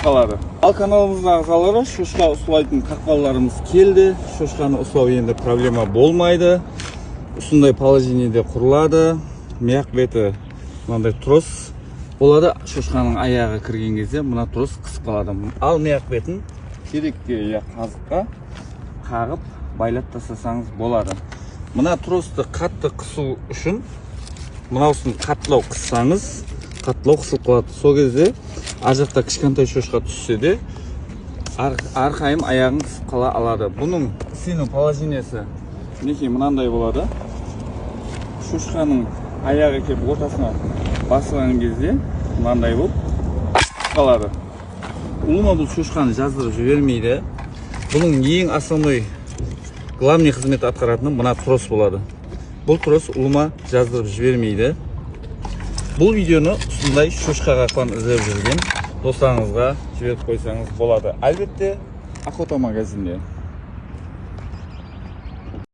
қалады. Ал каналымыздағы ағзалары шошқа ұстайтын қақпаларымыз келді. Шошқаны ұстау енді проблема болмайды. Осындай положениеде құрылады. Мияқ беті мынандай трос болады. Шошқаның аяғы кірген кезде мына трос қысып қалады. Ал мияқ бетін терекке қазыққа қағып байлап тастасаңыз болады. Мына тросты қатты қысу үшін мынаусын қаттылау қыссаңыз, қаттылау қысылып қалады. Сол кезде ар жақта кішкентай шошқа түссе де арқайым аяғын қысып қала алады. Бұның сену положениесі мінекей мынандай болады. Шошқаның аяғы келіп ортасына басылған кезде мынандай болып қалады. Улыма бұл шошқаны жаздырып жібермейді. Бұның ең основной главный қызмет атқаратыны мына трос болады. Бұл трос улыма жаздырып жібермейді. Бұл видеоны осындай шошқа қақпан іздеп жүрген достарыңызға жіберіп қойсаңыз болады. Әлбетте охота магазинде.